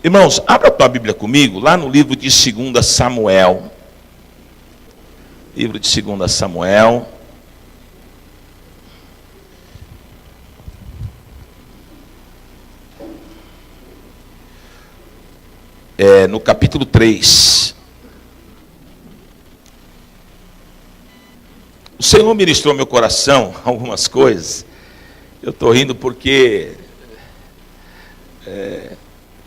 Irmãos, abra a tua Bíblia comigo, lá no livro de 2 Samuel. Livro de 2 Samuel. No capítulo 3. O Senhor ministrou ao meu coração algumas coisas. Eu estou rindo porque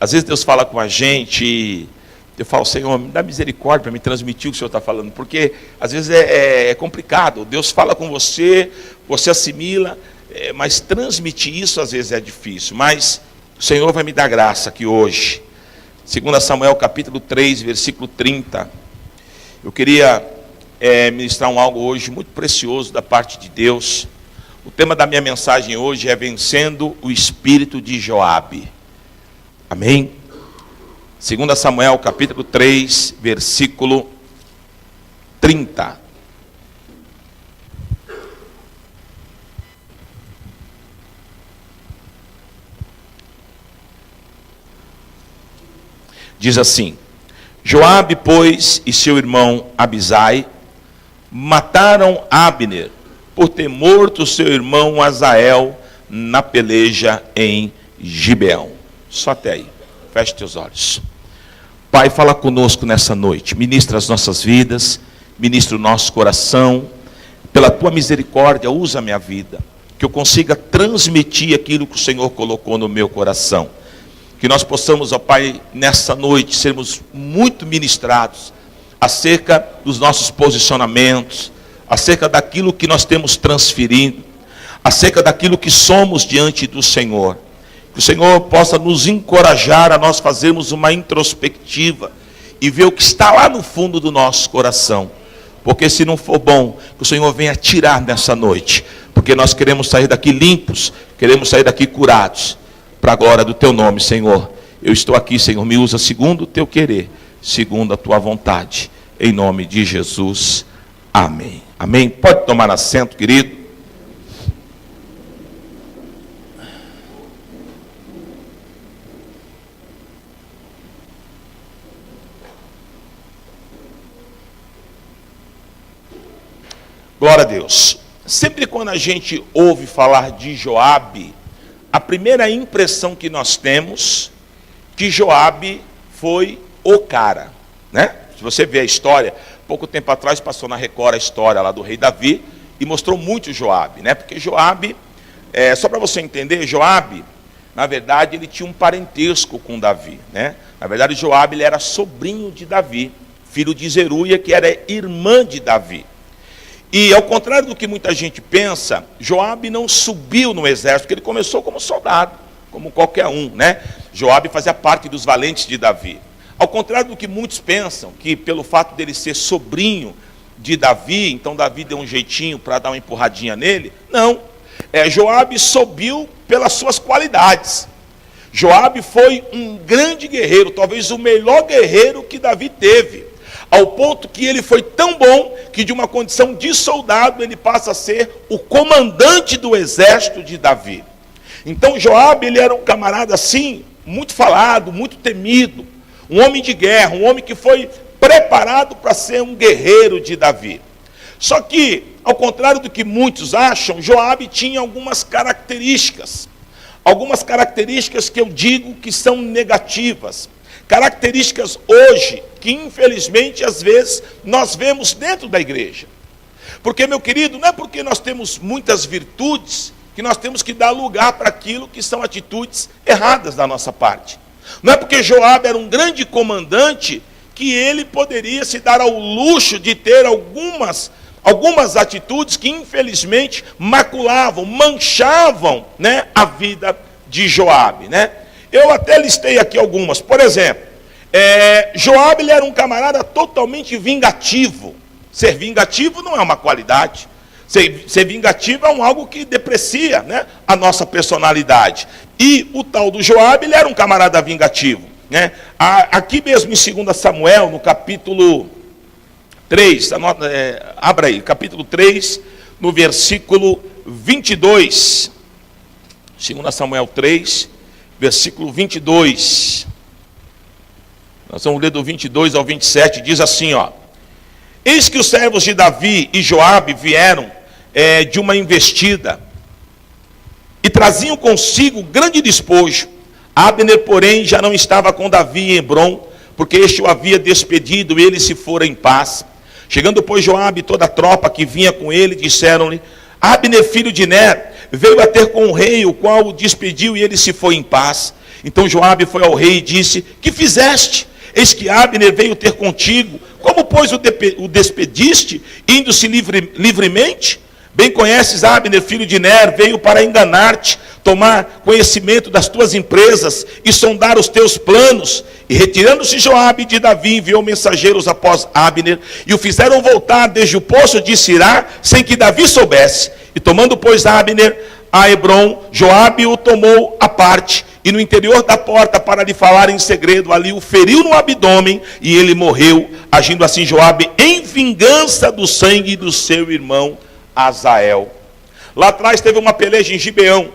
às vezes Deus fala com a gente e eu falo, Senhor, me dá misericórdia para me transmitir o que o Senhor está falando, porque às vezes é complicado. Deus fala com você, você assimila, mas transmitir isso às vezes é difícil. Mas o Senhor vai me dar graça aqui hoje. 2 Samuel capítulo 3, versículo 30. Eu queria ministrar algo hoje muito precioso da parte de Deus. O tema da minha mensagem hoje é vencendo o espírito de Joabe. Amém? 2 Samuel capítulo 3, versículo 30. Diz assim: Joabe, pois, e seu irmão Abisai mataram Abner, por ter morto seu irmão Asael na peleja em Gibeão. Só até aí. Feche teus olhos. Pai, fala conosco nessa noite. Ministra as nossas vidas, ministra o nosso coração. Pela tua misericórdia, usa a minha vida, que eu consiga transmitir aquilo que o Senhor colocou no meu coração. Que nós possamos, ó Pai, nessa noite, sermos muito ministrados acerca dos nossos posicionamentos, acerca daquilo que nós temos transferido, acerca daquilo que somos diante do Senhor. Que o Senhor possa nos encorajar a nós fazermos uma introspectiva e ver o que está lá no fundo do nosso coração. Porque se não for bom, que o Senhor venha tirar nessa noite. Porque nós queremos sair daqui limpos, queremos sair daqui curados. Para a glória do teu nome, Senhor. Eu estou aqui, Senhor, me usa segundo o teu querer, segundo a tua vontade. Em nome de Jesus. Amém. Amém. Pode tomar assento, querido. Glória a Deus. Sempre quando a gente ouve falar de Joabe, a primeira impressão que nós temos, que Joabe foi o cara, né? Se você vê a história, pouco tempo atrás passou na Record a história lá do rei Davi, e mostrou muito Joabe, né? Porque Joabe, só para você entender, Joabe, na verdade, ele tinha um parentesco com Davi, né? Na verdade, Joabe, ele era sobrinho de Davi, filho de Zeruia, que era irmã de Davi. E ao contrário do que muita gente pensa, Joabe não subiu no exército, porque ele começou como soldado, como qualquer um, né? Joabe fazia parte dos valentes de Davi. Ao contrário do que muitos pensam, que pelo fato dele ser sobrinho de Davi, então Davi deu um jeitinho para dar uma empurradinha nele. Não, Joabe subiu pelas suas qualidades. Joabe foi um grande guerreiro, talvez o melhor guerreiro que Davi teve. Ao ponto que ele foi tão bom, que de uma condição de soldado, ele passa a ser o comandante do exército de Davi. Então Joabe, ele era um camarada assim, muito falado, muito temido, um homem de guerra, um homem que foi preparado para ser um guerreiro de Davi. Só que, ao contrário do que muitos acham, Joabe tinha algumas características que eu digo que são negativas. Características hoje que, infelizmente, às vezes, nós vemos dentro da igreja. Porque, meu querido, não é porque nós temos muitas virtudes que nós temos que dar lugar para aquilo que são atitudes erradas da nossa parte. Não é porque Joabe era um grande comandante que ele poderia se dar ao luxo de ter algumas atitudes que, infelizmente, maculavam, manchavam, né, a vida de Joabe, né? Eu até listei aqui algumas. Por exemplo, Joabe, ele era um camarada totalmente vingativo. Ser vingativo não é uma qualidade. Ser vingativo é algo que deprecia, né, a nossa personalidade. E o tal do Joabe, ele era um camarada vingativo, né? Aqui mesmo em 2 Samuel, no capítulo 3, abra aí, capítulo 3, no versículo 22. 2 Samuel 3, versículo 22. Nós vamos ler do 22 ao 27, diz assim, ó. Eis que os servos de Davi e Joabe vieram de uma investida e traziam consigo grande despojo. Abner, porém, já não estava com Davi em Hebrom, porque este o havia despedido e ele se fora em paz. Chegando, pois, Joabe e toda a tropa que vinha com ele, disseram-lhe: Abner, filho de Ner, veio a ter com o rei, o qual o despediu e ele se foi em paz. Então Joabe foi ao rei e disse: Que fizeste? Eis que Abner veio ter contigo. Como, pois, o despediste, indo-se livremente? Bem conheces Abner, filho de Ner, veio para enganar-te, tomar conhecimento das tuas empresas e sondar os teus planos. E retirando-se Joabe de Davi, enviou mensageiros após Abner, e o fizeram voltar desde o poço de Sirá, sem que Davi soubesse. E tomando, pois, Abner a Hebrom, Joabe o tomou à parte, e no interior da porta, para lhe falar em segredo, ali o feriu no abdômen, e ele morreu. Agindo assim Joabe em vingança do sangue do seu irmão Azael. Lá atrás teve uma peleja em Gibeão,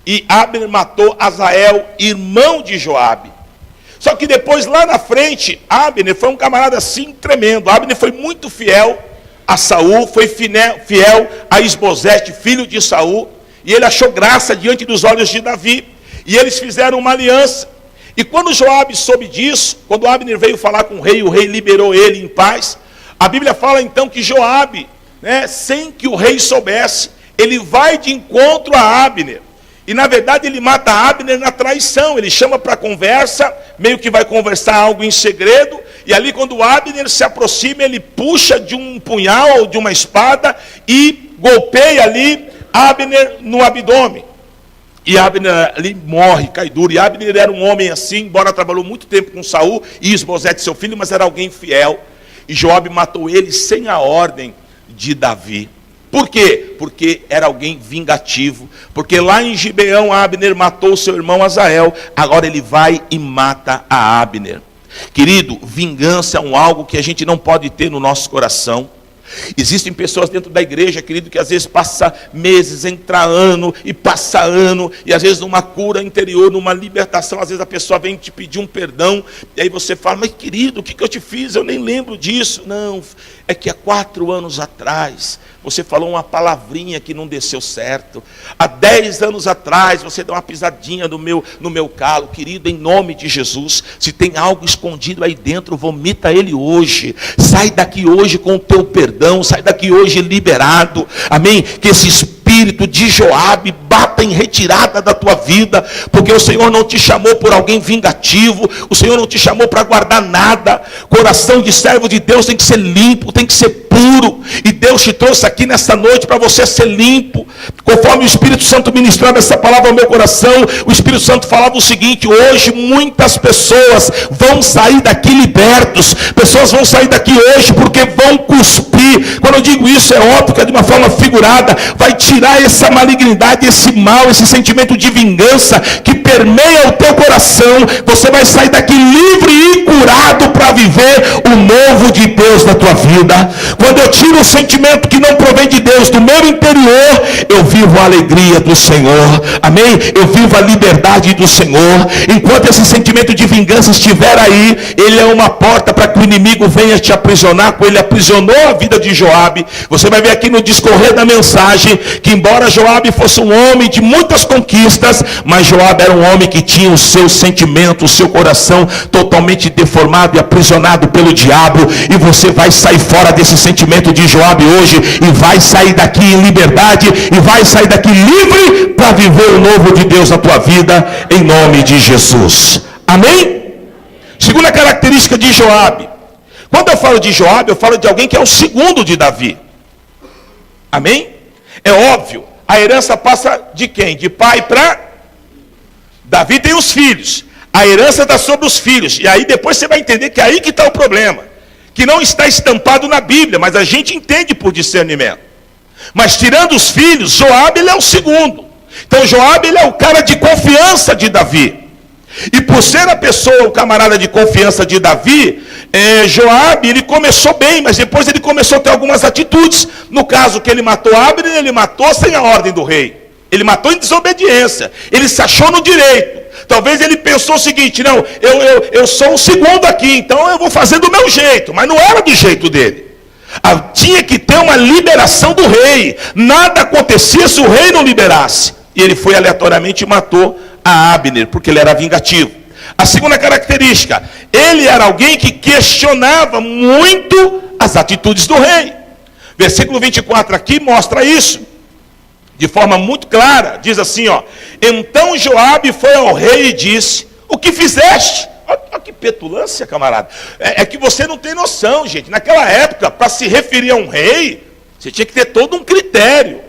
e Abner matou Azael, irmão de Joabe. Só que depois, lá na frente, Abner foi um camarada assim tremendo. Abner foi muito fiel a Saul, foi fiel a Isbosete, filho de Saul, e ele achou graça diante dos olhos de Davi, e eles fizeram uma aliança. E quando Joabe soube disso, quando Abner veio falar com o rei liberou ele em paz. A Bíblia fala então que Joabe, sem que o rei soubesse, ele vai de encontro a Abner. E na verdade ele mata Abner na traição. Ele chama para conversa, meio que vai conversar algo em segredo. E ali quando Abner se aproxima, ele puxa de um punhal ou de uma espada e golpeia ali Abner no abdômen. E Abner ali morre, cai duro. E Abner era um homem assim, embora trabalhou muito tempo com Saul e Isbosete seu filho, mas era alguém fiel. E Joabe matou ele sem a ordem de Davi. Por quê? Porque era alguém vingativo. Porque lá em Gibeão Abner matou seu irmão Azael. Agora ele vai e mata a Abner. Querido, vingança é algo que a gente não pode ter no nosso coração. Existem pessoas dentro da igreja, querido, que às vezes passa meses, entra ano, e às vezes numa cura interior, numa libertação, às vezes a pessoa vem te pedir um perdão, e aí você fala: mas querido, o que eu te fiz? Eu nem lembro disso. Não, é que há 4 anos atrás, você falou uma palavrinha que não desceu certo. Há 10 anos atrás, você deu uma pisadinha no meu calo. Querido, em nome de Jesus, se tem algo escondido aí dentro, vomita ele hoje. Sai daqui hoje com o teu perdão, sai daqui hoje liberado. Amém? Que esse espírito de Joabe bata em retirada da tua vida, porque o Senhor não te chamou por alguém vingativo, o Senhor não te chamou para guardar nada. Coração de servo de Deus tem que ser limpo, tem que ser puro, e Deus te trouxe aqui nesta noite para você ser limpo. Conforme o Espírito Santo ministrava essa palavra ao meu coração, o Espírito Santo falava o seguinte: hoje muitas pessoas vão sair daqui libertos, pessoas vão sair daqui hoje porque vão cuspir. Quando eu digo isso, é óbvio que é de uma forma figurada, vai tirar essa malignidade, esse mal, esse sentimento de vingança que permeia o teu coração. Você vai sair daqui livre e curado para viver o novo de Deus na tua vida. Quando eu tiro o sentimento que não provém de Deus do meu interior, eu vivo a alegria do Senhor. Amém? Eu vivo a liberdade do Senhor. Enquanto esse sentimento de vingança estiver aí, ele é uma porta para que o inimigo venha te aprisionar, como ele aprisionou a vida de Joabe. Você vai ver aqui no discorrer da mensagem que, embora Joabe fosse um homem de muitas conquistas, mas Joabe era um homem que tinha o seu sentimento, o seu coração totalmente deformado e aprisionado pelo diabo. E você vai sair fora desse sentimento de Joabe hoje, e vai sair daqui em liberdade, e vai sair daqui livre para viver o novo de Deus na tua vida, em nome de Jesus. Amém? Segunda característica de Joabe. Quando eu falo de Joabe, eu falo de alguém que é o segundo de Davi. Amém? É óbvio, a herança passa de quem? De pai para... Davi tem os filhos, a herança está sobre os filhos, e aí depois você vai entender que é aí que está o problema, que não está estampado na Bíblia, mas a gente entende por discernimento. Mas tirando os filhos, Joabe ele é o segundo. Então Joabe ele é o cara de confiança de Davi. E por ser a pessoa, o camarada de confiança de Davi, Joabe ele começou bem, mas depois ele começou a ter algumas atitudes. No caso que ele matou Abner, ele matou sem a ordem do rei. Ele matou em desobediência. Ele se achou no direito. Talvez ele pensou o seguinte: não, eu sou o segundo aqui, então eu vou fazer do meu jeito. Mas não era do jeito dele. Tinha que ter uma liberação do rei. Nada acontecia se o rei não liberasse. E ele foi aleatoriamente e matou a Abner, porque ele era vingativo. A segunda característica: ele era alguém que questionava muito as atitudes do rei. Versículo 24 aqui mostra isso de forma muito clara. Diz assim, ó: então Joabe foi ao rei e disse: o que fizeste? Olha que petulância, camarada. É que você não tem noção, gente. Naquela época, para se referir a um rei, você tinha que ter todo um critério.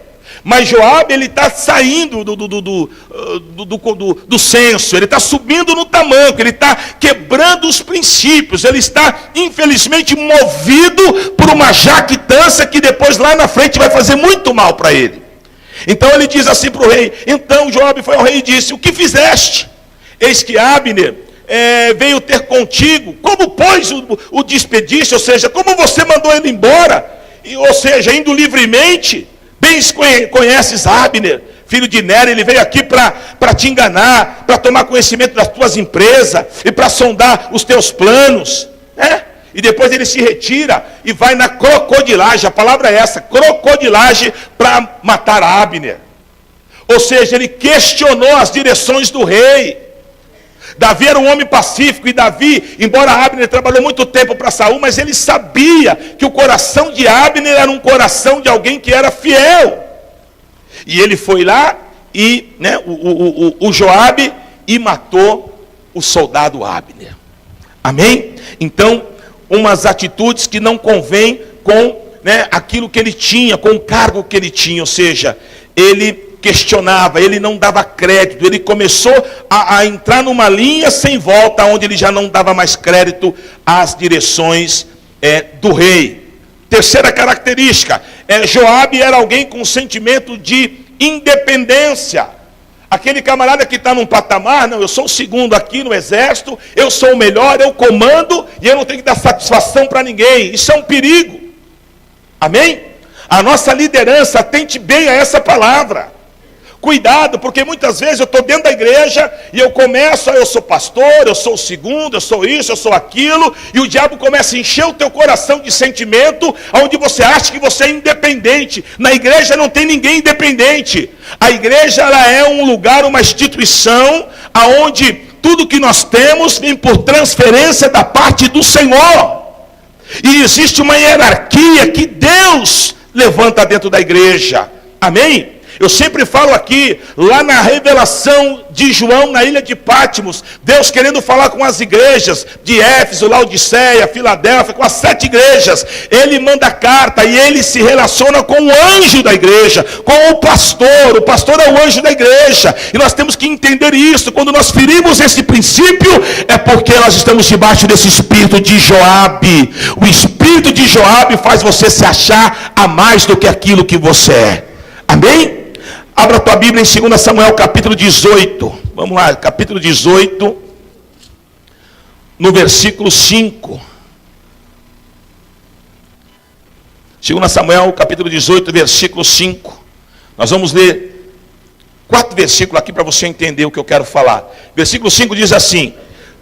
Mas Joabe, ele está saindo do senso, ele está subindo no tamanco, ele está quebrando os princípios, ele está, infelizmente, movido por uma jactância que depois, lá na frente, vai fazer muito mal para ele. Então ele diz assim para o rei: então Joabe foi ao rei e disse: o que fizeste? Eis que Abner veio ter contigo. Como, pois, o despediste? Ou seja, como você mandou ele embora? Ou seja, indo livremente. Bem conheces Abner, filho de Nera. Ele veio aqui para te enganar, para tomar conhecimento das tuas empresas e para sondar os teus planos, né? E depois ele se retira e vai na crocodilagem. A palavra é essa, crocodilagem, para matar Abner. Ou seja, ele questionou as direções do rei. Davi era um homem pacífico, e Davi, embora Abner trabalhou muito tempo para Saul, mas ele sabia que o coração de Abner era um coração de alguém que era fiel. E ele foi lá e, né, o Joabe, e matou o soldado Abner. Amém? Então, umas atitudes que não convêm com, né, aquilo que ele tinha, com o cargo que ele tinha. Ou seja, ele questionava, ele não dava crédito, ele começou a entrar numa linha sem volta, onde ele já não dava mais crédito às direções do rei. Terceira característica: Joabe era alguém com sentimento de independência. Aquele camarada que está num patamar: não, eu sou o segundo aqui no exército, eu sou o melhor, eu comando, e eu não tenho que dar satisfação para ninguém. Isso é um perigo. Amém? A nossa liderança, atente bem a essa palavra. Cuidado, porque muitas vezes eu estou dentro da igreja e eu começo: eu sou pastor, eu sou o segundo, eu sou isso, eu sou aquilo, e o diabo começa a encher o teu coração de sentimento, onde você acha que você é independente. Na igreja não tem ninguém independente. A igreja, ela é um lugar, uma instituição, aonde tudo que nós temos vem por transferência da parte do Senhor. E existe uma hierarquia que Deus levanta dentro da igreja. Amém? Eu sempre falo aqui, lá na revelação de João, na ilha de Patmos, Deus querendo falar com as igrejas de Éfeso, Laodiceia, Filadélfia, com as 7 igrejas. Ele manda carta e ele se relaciona com o anjo da igreja, com o pastor é o anjo da igreja. E nós temos que entender isso. Quando nós ferimos esse princípio, é porque nós estamos debaixo desse espírito de Joabe. O espírito de Joabe faz você se achar a mais do que aquilo que você é. Amém? Abra a tua Bíblia em 2 Samuel capítulo 18. Vamos lá, capítulo 18, no versículo 5. 2 Samuel capítulo 18, versículo 5. Nós vamos ler 4 versículos aqui para você entender o que eu quero falar. Versículo 5 diz assim: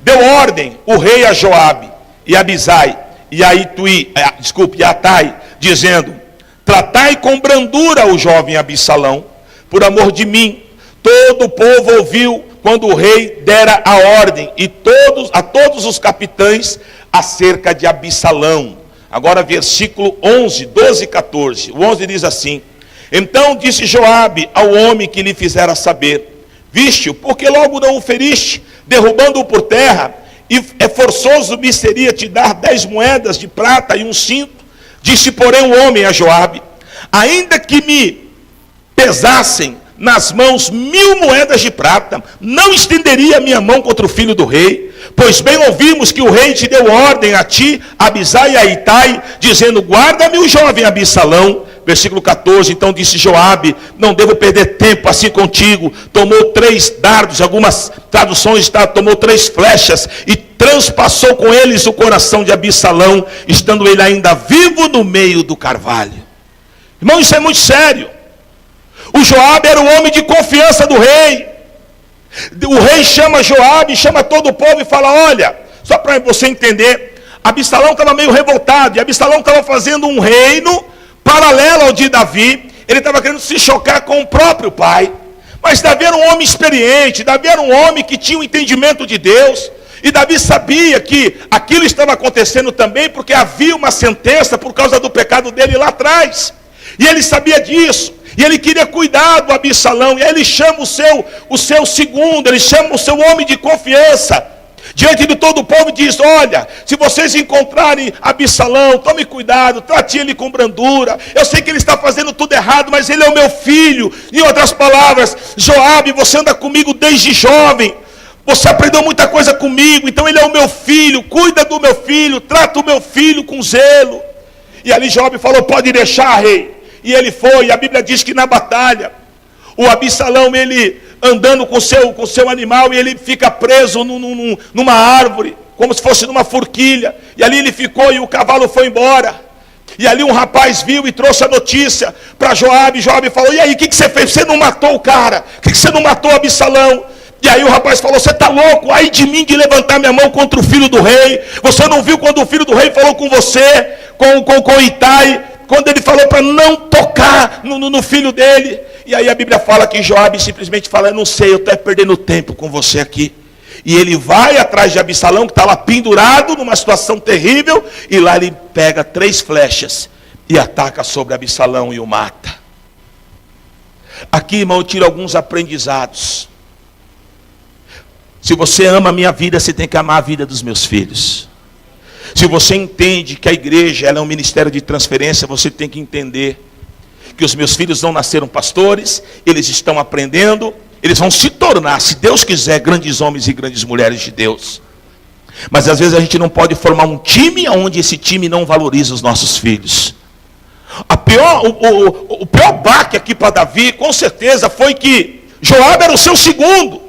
deu ordem o rei a Joabe e a Abisai e a Atai, dizendo: tratai com brandura o jovem Absalão, por amor de mim. Todo o povo ouviu quando o rei dera a ordem, e a todos os capitães, acerca de Absalão. Agora versículo 11, 12 e 14. O 11 diz assim: então disse Joabe ao homem que lhe fizera saber: viste-o, porque logo não o feriste, derrubando-o por terra? E forçoso me seria te dar 10 moedas de prata e um cinto. Disse, porém, o homem a Joabe: ainda que me pesassem nas mãos 1000 moedas de prata, não estenderia a minha mão contra o filho do rei. Pois bem ouvimos que o rei te deu ordem a ti, Abisai e a Itai, dizendo: guarda-me o jovem Absalão. Versículo 14, então disse Joabe: não devo perder tempo assim contigo. Tomou 3 dardos, algumas traduções está, tomou 3 flechas, e transpassou com eles o coração de Absalão, estando ele ainda vivo no meio do carvalho. Irmão, isso é muito sério. O Joabe era o homem de confiança do rei. O rei chama Joabe, chama todo o povo e fala: olha, só para você entender, Absalão estava meio revoltado, e Absalão estava fazendo um reino paralelo ao de Davi. Ele estava querendo se chocar com o próprio pai. Mas Davi era um homem experiente, Davi era um homem que tinha um entendimento de Deus. E Davi sabia que aquilo estava acontecendo também porque havia uma sentença por causa do pecado dele lá atrás. E ele sabia disso. E ele queria cuidar do Absalão. E aí ele chama o seu segundo, ele chama o seu homem de confiança diante de todo o povo e diz: olha, se vocês encontrarem Absalão, tome cuidado, trate ele com brandura. Eu sei que ele está fazendo tudo errado, mas ele é o meu filho. Em outras palavras, Joabe, você anda comigo desde jovem, você aprendeu muita coisa comigo, então ele é o meu filho, cuida do meu filho, trata o meu filho com zelo. E ali Joabe falou: pode deixar, rei. E ele foi. E a Bíblia diz que na batalha, o Absalão, ele andando com seu animal, e ele fica preso numa árvore, como se fosse numa forquilha. E ali ele ficou, e o cavalo foi embora. E ali um rapaz viu e trouxe a notícia para Joabe. Joabe falou: e aí, o que você fez? Você não matou o cara? Por que você não matou o Absalão? E aí o rapaz falou: você está louco? Ai de mim de levantar minha mão contra o filho do rei. Você não viu quando o filho do rei falou com você, com Itai, quando ele falou para não tocar no filho dele? E aí a Bíblia fala que Joabe simplesmente fala: eu não sei, eu estou perdendo tempo com você aqui. E ele vai atrás de Absalão, que está lá pendurado numa situação terrível, e lá ele pega 3 flechas e ataca sobre Absalão e o mata. Aqui, irmão, eu tiro alguns aprendizados. Se você ama a minha vida, você tem que amar a vida dos meus filhos. Se você entende que a igreja ela é um ministério de transferência, você tem que entender que os meus filhos não nasceram pastores, eles estão aprendendo, eles vão se tornar, se Deus quiser, grandes homens e grandes mulheres de Deus. Mas às vezes a gente não pode formar um time onde esse time não valoriza os nossos filhos. O pior baque aqui para Davi, com certeza, foi que Joabe era o seu segundo.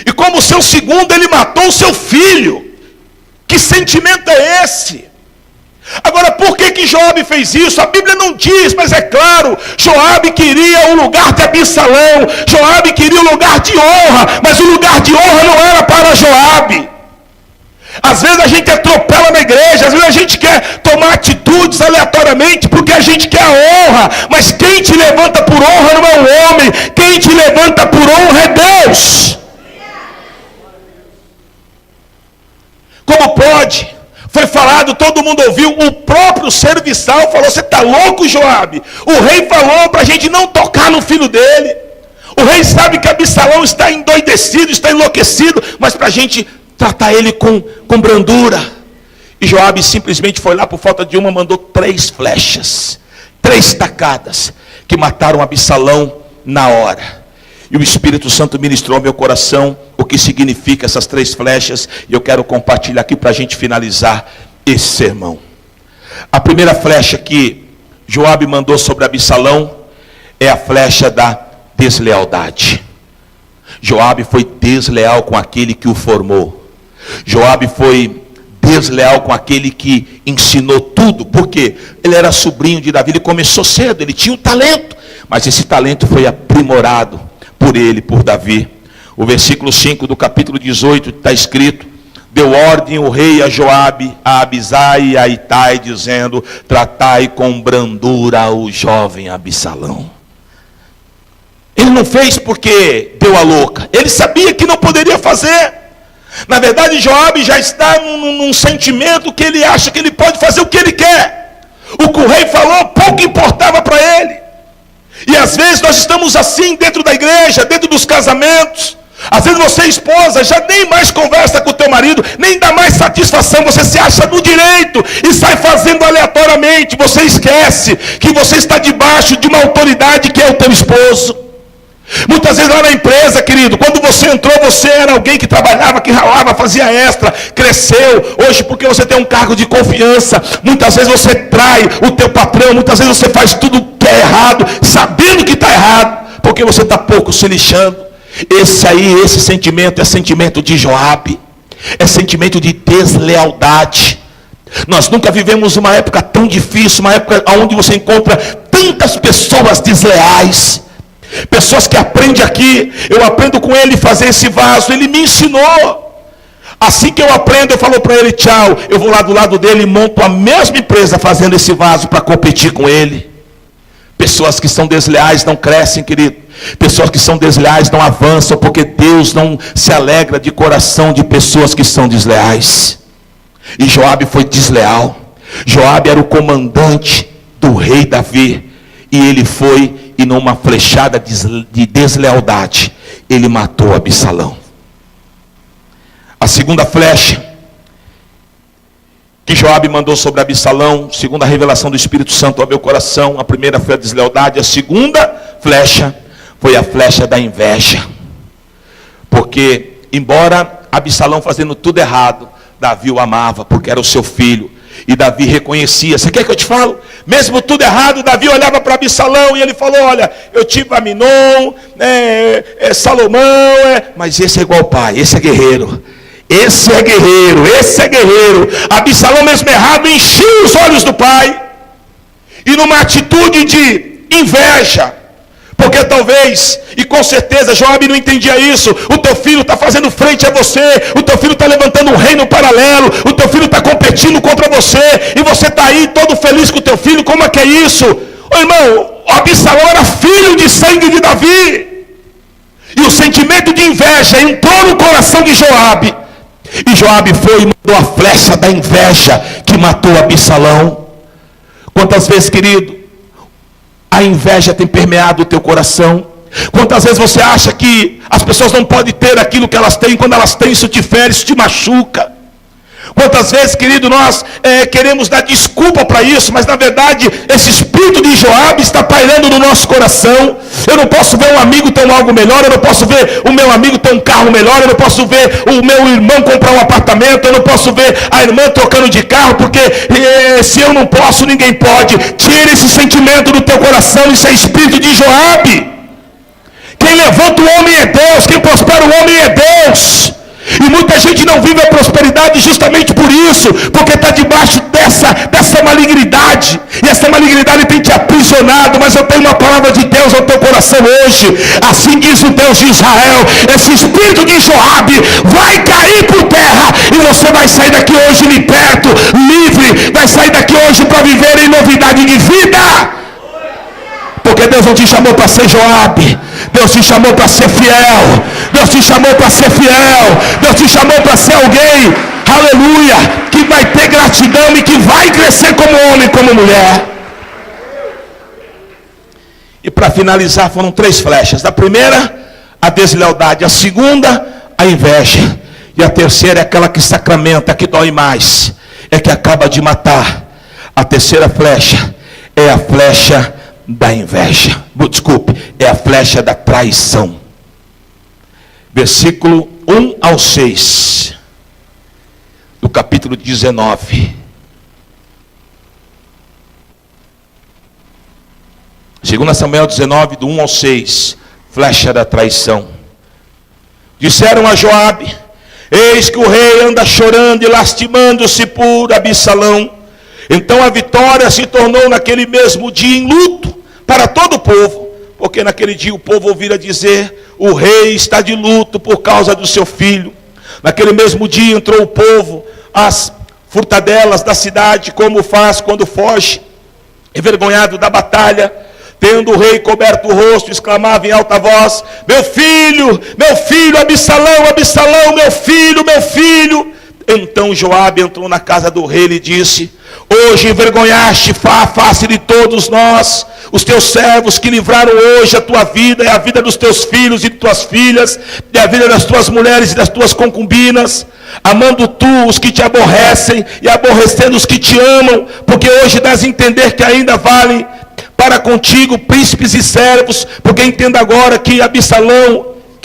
E como o seu segundo, ele matou o seu filho. Que sentimento é esse? Agora, por que Joabe fez isso? A Bíblia não diz, mas é claro, Joabe queria o lugar de Absalão, Joabe queria o lugar de honra, mas o lugar de honra não era para Joabe. Às vezes a gente atropela na igreja, às vezes a gente quer tomar atitudes aleatoriamente, porque a gente quer a honra, mas quem te levanta por honra não é o homem, quem te levanta por honra é Deus. Como pode? Foi falado, todo mundo ouviu, o próprio serviçal falou: você está louco, Joabe? O rei falou para a gente não tocar no filho dele. O rei sabe que Absalão está endoidecido, está enlouquecido, mas para a gente tratar ele com brandura. E Joabe simplesmente foi lá, por falta de uma, mandou 3 flechas, 3 tacadas, que mataram Absalão na hora. E o Espírito Santo ministrou ao meu coração o que significa essas 3 flechas. E eu quero compartilhar aqui para a gente finalizar esse sermão. A primeira flecha que Joabe mandou sobre Absalão é a flecha da deslealdade. Joabe foi desleal com aquele que o formou. Joabe foi desleal com aquele que ensinou tudo. Por quê? Ele era sobrinho de Davi, ele começou cedo, ele tinha um talento. Mas esse talento foi aprimorado por ele, por Davi. O versículo 5 do capítulo 18 está escrito: deu ordem o rei a Joabe, a Abisai e a Itai, dizendo: tratai com brandura o jovem Absalão. Ele não fez porque deu a louca, ele sabia que não poderia fazer. Na verdade, Joabe já está num sentimento que ele acha que ele pode fazer o que ele quer. O que o rei falou pouco importava para ele. E às vezes nós estamos assim dentro da igreja, dentro dos casamentos. Às vezes você, esposa, já nem mais conversa com o teu marido, nem dá mais satisfação, você se acha no direito e sai fazendo aleatoriamente. Você esquece que você está debaixo de uma autoridade que é o teu esposo. Muitas vezes lá na empresa, querido, quando você entrou, você era alguém que trabalhava, que ralava, fazia extra, cresceu. Hoje, porque você tem um cargo de confiança, muitas vezes você trai o teu patrão, muitas vezes você faz tudo que é errado, sabendo que está errado, porque você está pouco se lixando. Esse sentimento é sentimento de Joabe, é sentimento de deslealdade. Nós nunca vivemos uma época tão difícil, uma época onde você encontra tantas pessoas desleais. Pessoas que aprendem aqui, eu aprendo com ele fazer esse vaso, ele me ensinou. Assim que eu aprendo, eu falo para ele tchau, eu vou lá do lado dele e monto a mesma empresa fazendo esse vaso para competir com ele. Pessoas que são desleais não crescem, querido. Pessoas que são desleais não avançam, porque Deus não se alegra de coração de pessoas que são desleais. E Joabe foi desleal. Joabe era o comandante do rei Davi. E ele foi, e numa flechada de deslealdade, ele matou Absalão. A segunda flecha que Joabe mandou sobre Absalão, segundo a revelação do Espírito Santo ao meu coração, a primeira foi a deslealdade, a segunda flecha foi a flecha da inveja. Porque, embora Absalão fazendo tudo errado, Davi o amava, porque era o seu filho. E Davi reconhecia. Você quer que eu te falo? Mesmo tudo errado, Davi olhava para Absalão e ele falou: olha, eu tive Aminon, Salomão, mas esse é igual ao pai, esse é guerreiro. Esse é guerreiro, esse é guerreiro. Absalão, mesmo errado, enchia os olhos do pai. E numa atitude de inveja, porque talvez, e com certeza, Joabe não entendia isso. O teu filho está fazendo frente a você. O teu filho está levantando um reino paralelo. O teu filho está competindo contra você. E você está aí todo feliz com o teu filho. Como é que é isso? Ô irmão, Absalão era filho de sangue de Davi. E o sentimento de inveja entrou no coração de Joabe. E Joabe foi e mandou a flecha da inveja que matou Absalão. Quantas vezes, querido, a inveja tem permeado o teu coração? Quantas vezes você acha que as pessoas não podem ter aquilo que elas têm? Quando elas têm, isso te fere, isso te machuca. Quantas vezes, querido, nós queremos dar desculpa para isso, mas na verdade esse espírito de Joabe está pairando no nosso coração. Eu não posso ver um amigo ter algo melhor, eu não posso ver o meu amigo ter um carro melhor, eu não posso ver o meu irmão comprar um apartamento, eu não posso ver a irmã trocando de carro, porque se eu não posso, ninguém pode. Tira esse sentimento do teu coração, isso é espírito de Joabe. Quem levanta o homem é Deus, quem prospera o homem é Deus. E muita gente não vive a prosperidade justamente por isso, porque está debaixo dessa malignidade, e essa malignidade tem te aprisionado. Mas eu tenho uma palavra de Deus ao teu coração hoje. Assim diz o Deus de Israel: esse espírito de Joabe vai cair por terra, e você vai sair daqui hoje liberto, livre, vai sair daqui hoje para viver em novidade de vida. Porque Deus não te chamou para ser Joabe. Deus te chamou para ser fiel. Deus te chamou para ser fiel. Deus te chamou para ser alguém, aleluia, que vai ter gratidão e que vai crescer como homem, como mulher. E para finalizar, foram 3 flechas. A primeira, a deslealdade. A segunda, a inveja. E a terceira é aquela que sacramenta, que dói mais, é que acaba de matar. A terceira flecha é a flecha da inveja. Desculpe, é a flecha da traição. Versículo 1 ao 6 do capítulo 19. 2 Samuel 19, do 1 ao 6. Flecha da traição. Disseram a Joabe: eis que o rei anda chorando e lastimando-se por Absalão. Então a vitória se tornou naquele mesmo dia em luto para todo o povo, porque naquele dia o povo ouvira dizer: o rei está de luto por causa do seu filho. Naquele mesmo dia entrou o povo às furtadelas da cidade, como faz quando foge, envergonhado da batalha. Tendo o rei coberto o rosto, exclamava em alta voz: meu filho, Absalão, Absalão, meu filho, meu filho. Então Joabe entrou na casa do rei e lhe disse: hoje envergonhaste a face de todos nós, os teus servos, que livraram hoje a tua vida e a vida dos teus filhos e de tuas filhas, e a vida das tuas mulheres e das tuas concubinas, amando tu os que te aborrecem e aborrecendo os que te amam, porque hoje dás a entender que ainda valem para contigo príncipes e servos, porque entenda agora que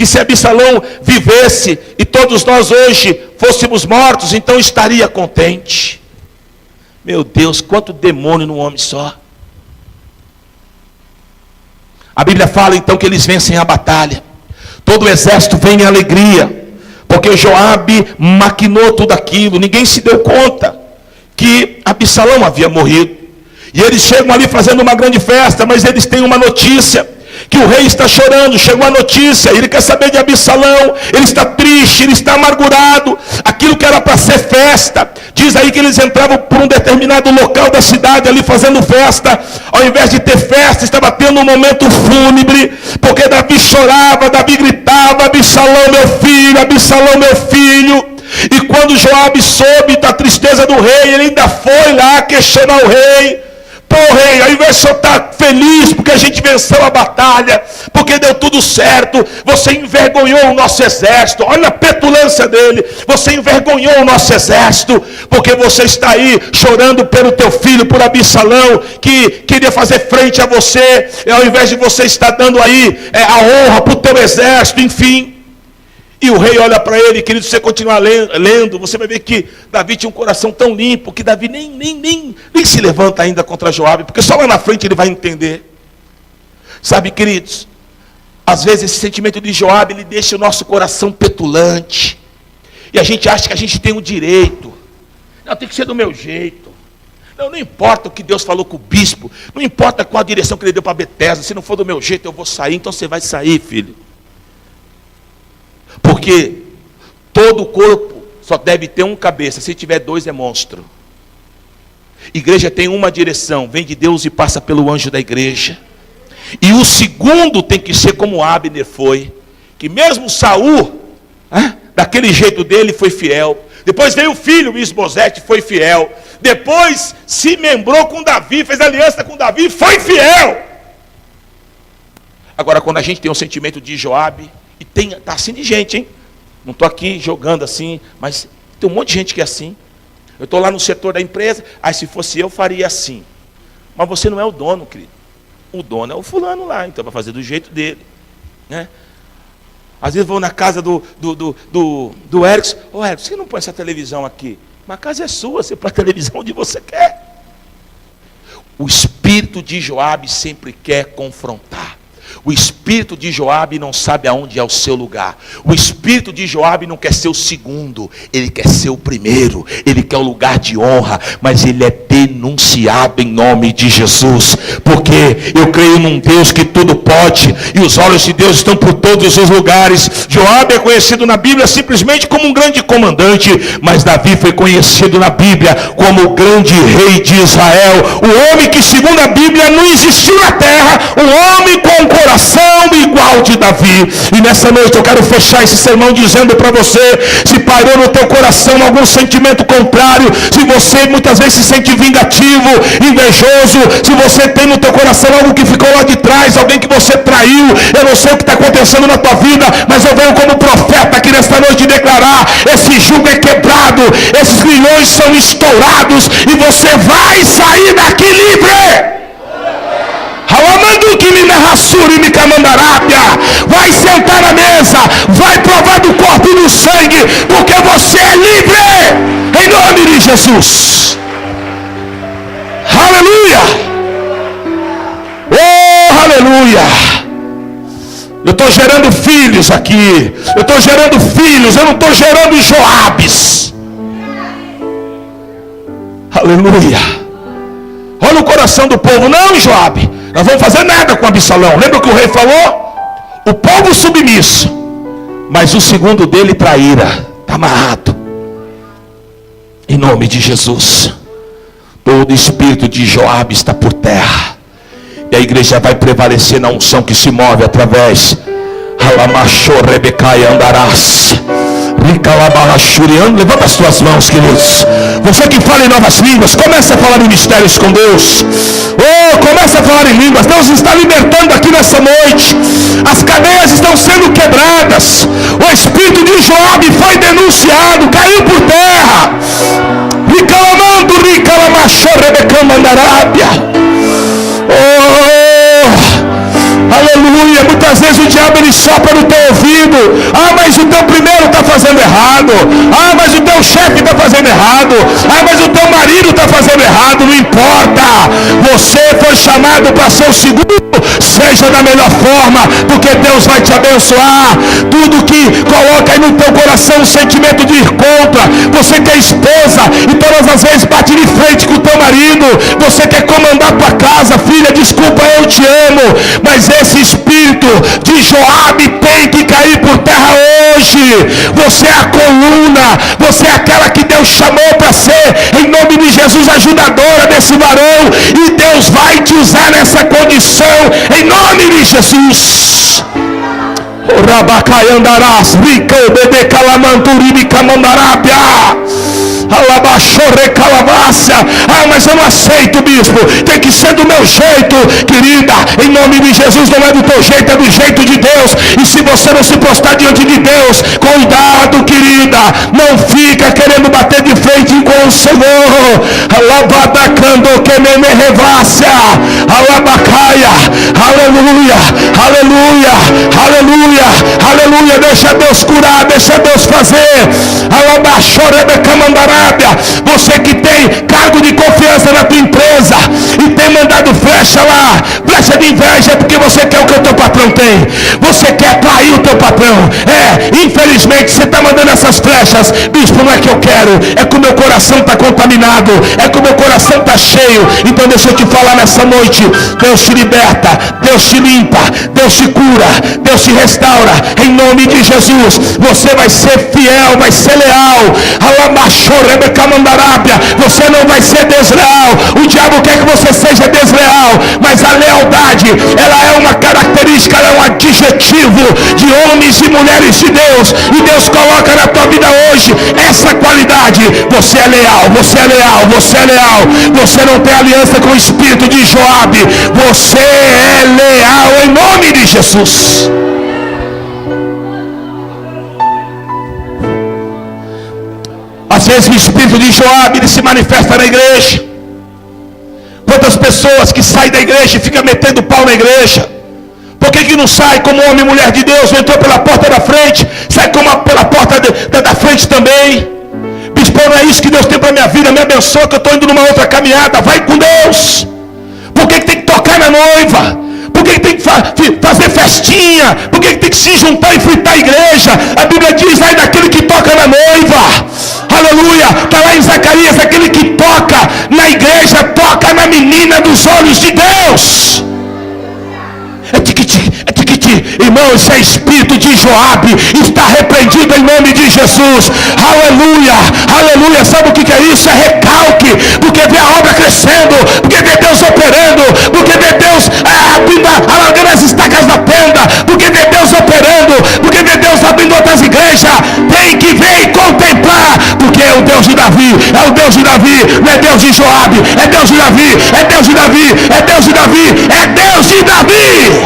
se Absalão vivesse e todos nós hoje fôssemos mortos, então estaria contente. Meu Deus, quanto demônio num homem só. A Bíblia fala então que eles vencem a batalha. Todo o exército vem em alegria, porque Joabe maquinou tudo aquilo. Ninguém se deu conta que Absalão havia morrido. E eles chegam ali fazendo uma grande festa, mas eles têm uma notícia: que o rei está chorando, chegou a notícia, ele quer saber de Absalão, ele está triste, ele está amargurado, aquilo que era para ser festa, diz aí que eles entravam por um determinado local da cidade ali fazendo festa, ao invés de ter festa, estava tendo um momento fúnebre, porque Davi chorava, Davi gritava, Absalão meu filho, e quando Joabe soube da tristeza do rei, ele ainda foi lá questionar o rei. Pô, rei, ao invés de você estar feliz porque a gente venceu a batalha, porque deu tudo certo, você envergonhou o nosso exército. Olha a petulância dele. Você envergonhou o nosso exército, porque você está aí chorando pelo teu filho, por Absalão, que queria fazer frente a você, ao invés de você estar dando aí a honra para o teu exército, enfim. E o rei olha para ele, querido, se você continuar lendo, você vai ver que Davi tinha um coração tão limpo, que Davi nem se levanta ainda contra Joabe, porque só lá na frente ele vai entender. Sabe, queridos, às vezes esse sentimento de Joabe, ele deixa o nosso coração petulante, e a gente acha que a gente tem o direito. Não, tem que ser do meu jeito. Não importa o que Deus falou com o bispo, não importa qual a direção que ele deu para Betesda, se não for do meu jeito eu vou sair. Então você vai sair, filho. Porque todo corpo só deve ter um cabeça, se tiver dois é monstro. Igreja tem uma direção, vem de Deus e passa pelo anjo da igreja. E o segundo tem que ser como Abner foi, que mesmo Saul, daquele jeito dele, foi fiel. Depois veio o filho, Isbosete, foi fiel. Depois se membrou com Davi, fez aliança com Davi, foi fiel. Agora, quando a gente tem um sentimento de Joabe, e tá assim de gente, hein? Não estou aqui jogando assim, mas tem um monte de gente que é assim. Eu estou lá no setor da empresa, aí se fosse eu faria assim. Mas você não é o dono, querido. O dono é o fulano lá, então vai fazer do jeito dele, né? Às vezes vou na casa do Erickson. Ô Erickson, você não põe essa televisão aqui? Mas a casa é sua, você põe a televisão onde você quer. O espírito de Joabe sempre quer confrontar. O espírito de Joabe não sabe aonde é o seu lugar. O espírito de Joabe não quer ser o segundo, ele quer ser o primeiro, ele quer o lugar de honra, mas ele é denunciado em nome de Jesus, porque eu creio num Deus que tudo pode, e os olhos de Deus estão por todos os lugares. Joabe é conhecido na Bíblia simplesmente como um grande comandante, mas Davi foi conhecido na Bíblia como o grande rei de Israel, o homem que segundo a Bíblia não existiu na terra, um homem com um coração igual de Davi. E nessa noite eu quero fechar esse sermão dizendo para você, se parou no teu coração algum sentimento contrário, se você muitas vezes se sente vingativo, invejoso, se você tem no teu coração algo que ficou lá de trás, alguém que você traiu, eu não sei o que está acontecendo na tua vida, mas eu venho como profeta aqui nesta noite declarar, esse jugo é quebrado, esses grilhões são estourados, e você vai sair daqui livre. Vai sentar na mesa, vai provar do corpo e do sangue, porque você é livre, em nome de Jesus. Aleluia, oh aleluia. Eu estou gerando filhos aqui, eu estou gerando filhos, eu não estou gerando Joabes. Aleluia. Olha o coração do povo, não Joabe, nós vamos fazer nada com Absalão. Lembra o que o rei falou? O povo submisso, mas o segundo dele traíra, está amarrado. Em nome de Jesus, todo espírito de Joabe está por terra, e a igreja vai prevalecer na unção que se move através. Andarás. Levanta as tuas mãos, queridos. Você que fala em novas línguas, comece a falar em mistérios com Deus. Oh, comece a falar em línguas. Deus está libertando aqui nessa noite. As cadeias estão sendo quebradas. O espírito de Joabe foi denunciado, caiu por terra. Aleluia. Muitas vezes o diabo ele sopra no teu ouvido. Mas o teu primeiro está fazendo errado. Mas o teu chefe está fazendo errado. Mas o teu marido está fazendo errado. Não importa. Você foi chamado para ser o segundo. Seja da melhor forma, porque Deus vai te abençoar. Tudo que coloca aí no teu coração um sentimento de ir contra. Você que é esposa e todas as vezes bate de frente com o teu marido. Você quer comandar tua casa, filha, desculpa, eu te amo, mas esse espírito espírito de Joabe tem que cair por terra hoje. Você é a coluna, você é aquela que Deus chamou para ser, em nome de Jesus, ajudadora desse varão, e Deus vai te usar nessa condição, em nome de Jesus. Rabacaiandarás, rica, bebê, calamanturibi, camandarábia. Alabachorre calabaça. Mas eu não aceito, bispo. Tem que ser do meu jeito, querida. Em nome de Jesus, não é do teu jeito, é do jeito de Deus. E se você não se postar diante de Deus, cuidado, querida. Não fica querendo bater de frente com o Senhor. Alabadacando que me revácia. Alabacaia. Aleluia. Aleluia. Aleluia. Aleluia. Deixa Deus curar, deixa Deus fazer. Alabachorre camandará. Você que tem cargo de confiança na tua empresa e tem mandado flecha lá, flecha de inveja, é porque você quer o que o teu patrão tem. Você quer trair o teu patrão. Infelizmente você está mandando essas flechas. Bispo, não é que eu quero, é que o meu coração está contaminado, é que o meu coração está cheio. Então deixa eu te falar nessa noite: Deus te liberta, Deus te limpa, Deus te cura, Deus te restaura, em nome de Jesus. Você vai ser fiel, vai ser leal. Você não vai ser desleal. O diabo quer que você seja desleal, mas a lealdade, ela é uma característica, ela é um adjetivo de homens e mulheres de Deus, e Deus coloca na tua vida hoje essa qualidade. Você é leal, você é leal, você é leal. Você não tem aliança com o espírito de Joabe. Você é leal em nome de Jesus. Às vezes o espírito de Joabe, ele se manifesta na igreja. Quantas pessoas que saem da igreja e ficam metendo pau na igreja? Por que não sai como homem e mulher de Deus? Não entrou pela porta da frente, sai pela porta da frente também. Bispo, não é isso que Deus tem para minha vida. Me abençoa que eu estou indo numa outra caminhada. Vai com Deus. Por que tem que tocar na noiva? Por que tem que fazer festinha? Por que tem que se juntar e fritar a igreja? A Bíblia diz: ai daquele que toca na noiva. Aleluia. Está lá em Zacarias: aquele que toca na igreja, toca na menina dos olhos de Deus. É tiquiti, é tiquiti. Irmão, esse é espírito de Joabe, está repreendido em nome de Jesus. Aleluia, aleluia. Sabe o que é isso? É recalque. Porque vê a obra crescendo, porque vê Deus operando, porque vê Deus alargando as estacas da tenda, porque vê Deus operando, porque vê Deus abrindo outras igrejas. Tem que ver e contemplar, porque é o Deus de Davi, é o Deus de Davi, não é Deus de Joabe, é Deus de Davi, é Deus de Davi, é Deus de Davi, é Deus de Davi.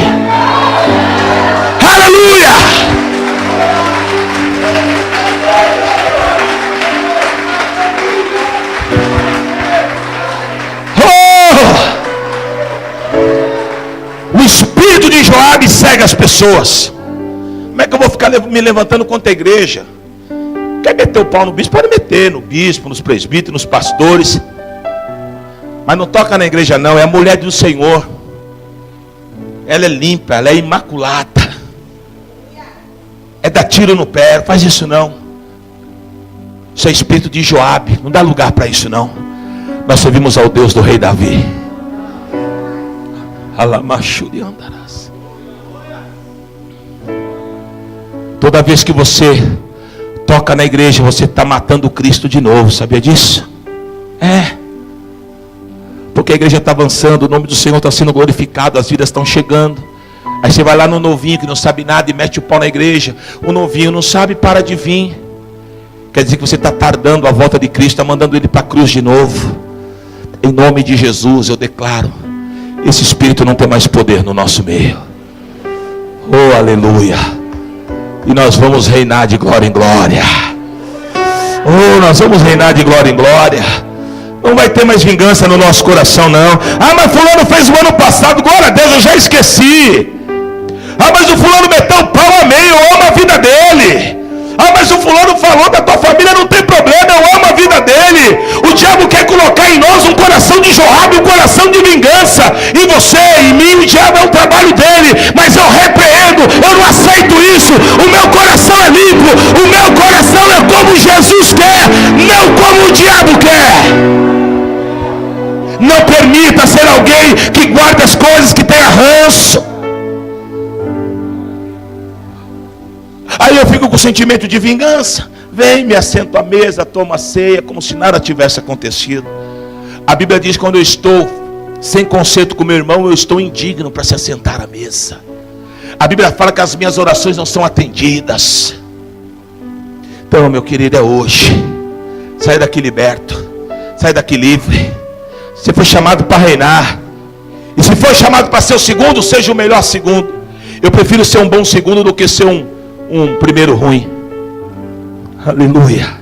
Aleluia. O espírito de Joabe cega as pessoas. Como é que eu vou ficar me levantando contra a igreja? Quer meter o pau no bispo? Pode meter no bispo, nos presbíteros, nos pastores, mas não toca na igreja não. É a mulher do Senhor. Ela é limpa, ela é imaculada. É dar tiro no pé, não faz isso não. Isso é espírito de Joabe, não dá lugar para isso não. Nós servimos ao Deus do rei Davi. Alamachuri andarás. Toda vez que você toca na igreja, você está matando Cristo de novo, sabia disso? Porque a igreja está avançando, o nome do Senhor está sendo glorificado, as vidas estão chegando. Aí você vai lá no novinho que não sabe nada e mete o pau na igreja. O novinho não sabe, para de vir. Quer dizer que você está tardando a volta de Cristo, está mandando ele para a cruz de novo. Em nome de Jesus eu declaro: esse espírito não tem mais poder no nosso meio. Oh, aleluia. E nós vamos reinar de glória em glória. Oh, nós vamos reinar de glória em glória. Não vai ter mais vingança no nosso coração não. Mas fulano fez o ano passado, glória a Deus, eu já esqueci. Mas o fulano meteu o pau, amém, eu amo a vida dele. Mas o fulano falou da tua família, não tem problema, eu amo a vida dele. O diabo quer colocar em nós um coração de Joabe, um coração de vingança. Em você, em mim, o diabo é um trabalho dele. Mas eu repreendo, eu não aceito isso. O meu coração é limpo, o meu coração é como Jesus quer, não como o diabo quer. Não permita ser alguém que guarda as coisas, que tenha ranço. sentimento de vingança. Vem, me assento à mesa, tomo a ceia, como se nada tivesse acontecido. A Bíblia diz que quando eu estou sem conserto com meu irmão, eu estou indigno para se assentar à mesa. A Bíblia fala que as minhas orações não são atendidas. Então, meu querido, é hoje. Sai daqui liberto. Sai daqui livre. Você foi chamado para reinar. E se foi chamado para ser o segundo, seja o melhor segundo. Eu prefiro ser um bom segundo do que ser um primeiro ruim. Aleluia.